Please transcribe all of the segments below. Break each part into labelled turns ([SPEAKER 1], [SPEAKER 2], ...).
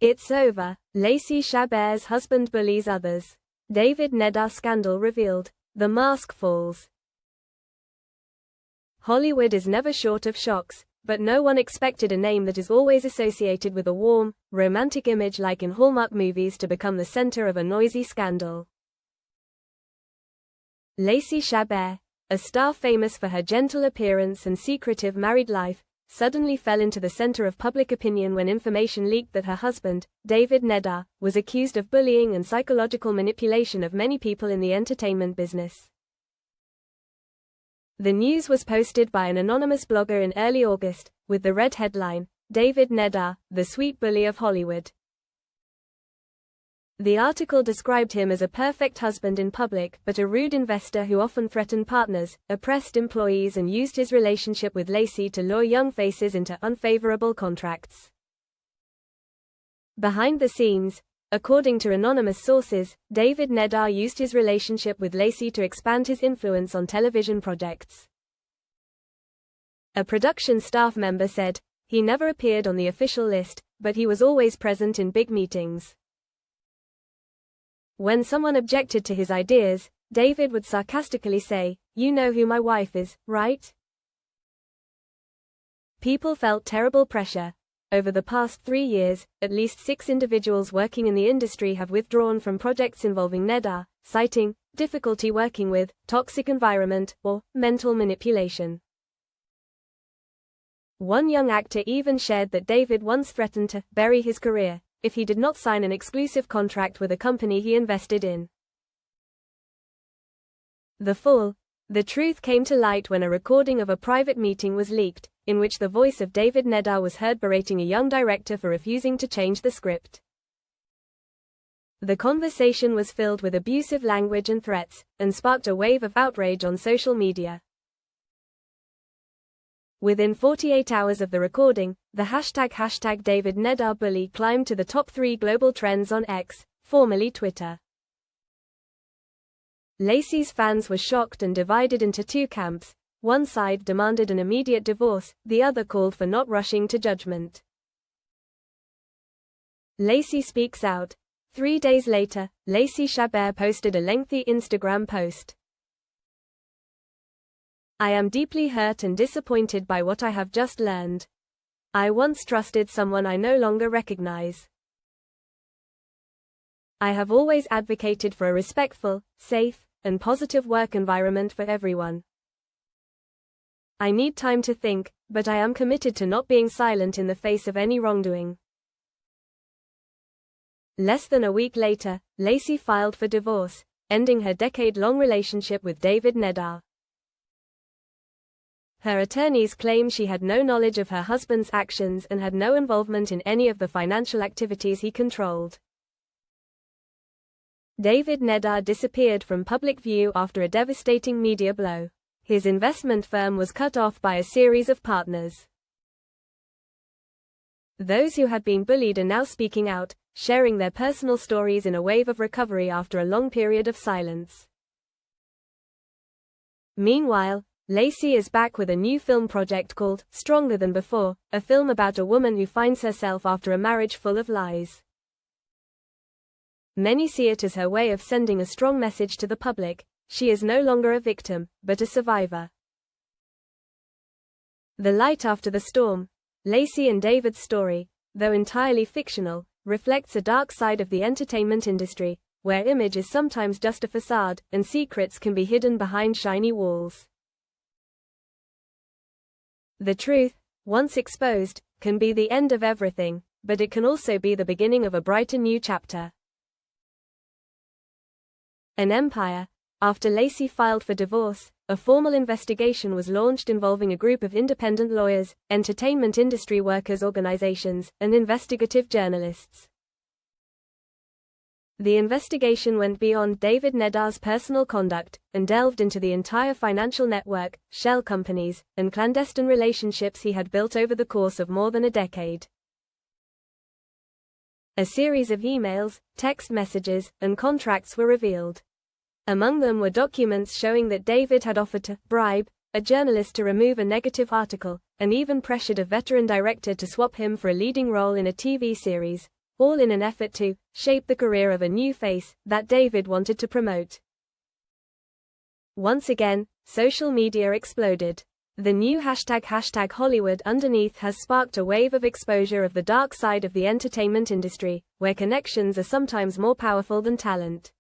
[SPEAKER 1] It's over. Lacey Chabert's husband bullies others. David Nehdar scandal revealed. The mask falls. Hollywood is never short of shocks, but no one expected a name that is always associated with a warm, romantic image like in Hallmark movies to become the center of a noisy scandal. Lacey Chabert, a star famous for her gentle appearance and secretive married life, suddenly fell into the center of public opinion when information leaked that her husband, David Nehdar, was accused of bullying and psychological manipulation of many people in the entertainment business. The news was posted by an anonymous blogger in early August, with the red headline, "David Nehdar, the sweet bully of Hollywood." The article described him as a perfect husband in public, but a rude investor who often threatened partners, oppressed employees and used his relationship with Lacey to lure young faces into unfavorable contracts. Behind the scenes, according to anonymous sources, David Nehdar used his relationship with Lacey to expand his influence on television projects. A production staff member said, "He never appeared on the official list, but he was always present in big meetings. When someone objected to his ideas, David would sarcastically say, 'You know who my wife is, right?' People felt terrible pressure. Over the past 3 years, at least 6 individuals working in the industry have withdrawn from projects involving Nehdar, citing difficulty working with, toxic environment, or mental manipulation. One young actor even shared that David once threatened to bury his career if he did not sign an exclusive contract with a company he invested in. The truth came to light when a recording of a private meeting was leaked, in which the voice of David Nehdar was heard berating a young director for refusing to change the script. The conversation was filled with abusive language and threats, and sparked a wave of outrage on social media. Within 48 hours of the recording, the hashtag David Nehdar bully climbed to the top 3 global trends on X, formerly Twitter. Lacey's fans were shocked and divided into 2 camps. One side demanded an immediate divorce, the other called for not rushing to judgment. Lacey speaks out. 3 days later, Lacey Chabert posted a lengthy Instagram post. "I am deeply hurt and disappointed by what I have just learned. I once trusted someone I no longer recognize. I have always advocated for a respectful, safe, and positive work environment for everyone. I need time to think, but I am committed to not being silent in the face of any wrongdoing." Less than a week later, Lacey filed for divorce, ending her decade-long relationship with David Nehdar. Her attorneys claim she had no knowledge of her husband's actions and had no involvement in any of the financial activities he controlled. David Nehdar disappeared from public view after a devastating media blow. His investment firm was cut off by a series of partners. Those who had been bullied are now speaking out, sharing their personal stories in a wave of recovery after a long period of silence. Meanwhile, Lacey is back with a new film project called Stronger Than Before, a film about a woman who finds herself after a marriage full of lies. Many see it as her way of sending a strong message to the public. She is no longer a victim, but a survivor. The light after the storm. Lacey and David's story, though entirely fictional, reflects a dark side of the entertainment industry, where image is sometimes just a facade, and secrets can be hidden behind shiny walls. The truth, once exposed, can be the end of everything, but it can also be the beginning of a brighter new chapter. An empire. After Lacey filed for divorce, a formal investigation was launched involving a group of independent lawyers, entertainment industry workers' organizations, and investigative journalists. The investigation went beyond David Nehdar's personal conduct, and delved into the entire financial network, shell companies, and clandestine relationships he had built over the course of more than a decade. A series of emails, text messages, and contracts were revealed. Among them were documents showing that David had offered to bribe a journalist to remove a negative article, and even pressured a veteran director to swap him for a leading role in a TV series, all in an effort to shape the career of a new face that David wanted to promote. Once again, social media exploded. The new hashtag Hollywood underneath has sparked a wave of exposure of the dark side of the entertainment industry, where connections are sometimes more powerful than talent.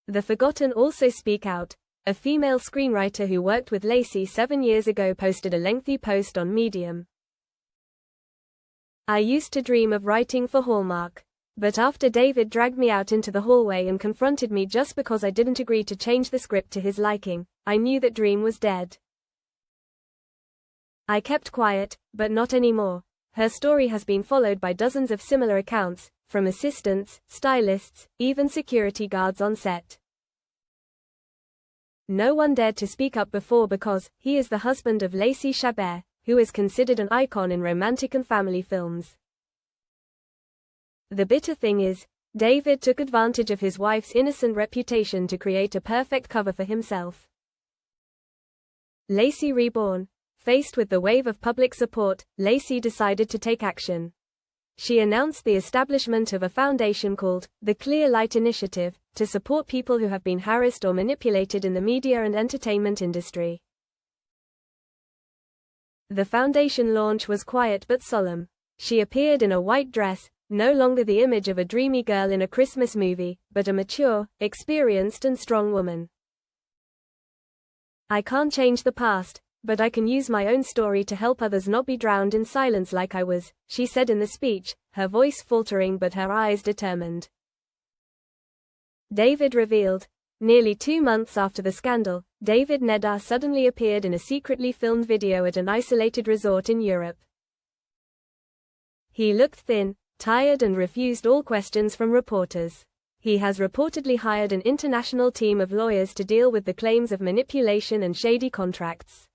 [SPEAKER 1] The Forgotten also speak out. A female screenwriter who worked with Lacey 7 years ago posted a lengthy post on Medium. I used to dream of writing for Hallmark. But after David dragged me out into the hallway and confronted me just because I didn't agree to change the script to his liking, I knew that dream was dead. I kept quiet, but not anymore. Her story has been followed by dozens of similar accounts, from assistants, stylists, even security guards on set. No one dared to speak up before because he is the husband of Lacey Chabert, who is considered an icon in romantic and family films. The bitter thing is, David took advantage of his wife's innocent reputation to create a perfect cover for himself. Lacey Reborn. Faced with the wave of public support, Lacey decided to take action. She announced the establishment of a foundation called the Clear Light Initiative to support people who have been harassed or manipulated in the media and entertainment industry. The foundation launch was quiet but solemn. She appeared in a white dress, no longer the image of a dreamy girl in a Christmas movie, but a mature, experienced and strong woman. I can't change the past, but I can use my own story to help others not be drowned in silence like I was, she said in the speech, her voice faltering but her eyes determined. David revealed. Nearly 2 months after the scandal, David Nehdar suddenly appeared in a secretly filmed video at an isolated resort in Europe. He looked thin, tired and refused all questions from reporters. He has reportedly hired an international team of lawyers to deal with the claims of manipulation and shady contracts.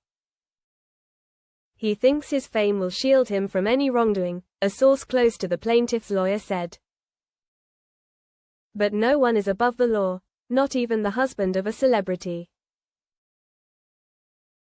[SPEAKER 1] He thinks his fame will shield him from any wrongdoing, a source close to the plaintiff's lawyer said. But no one is above the law, not even the husband of a celebrity.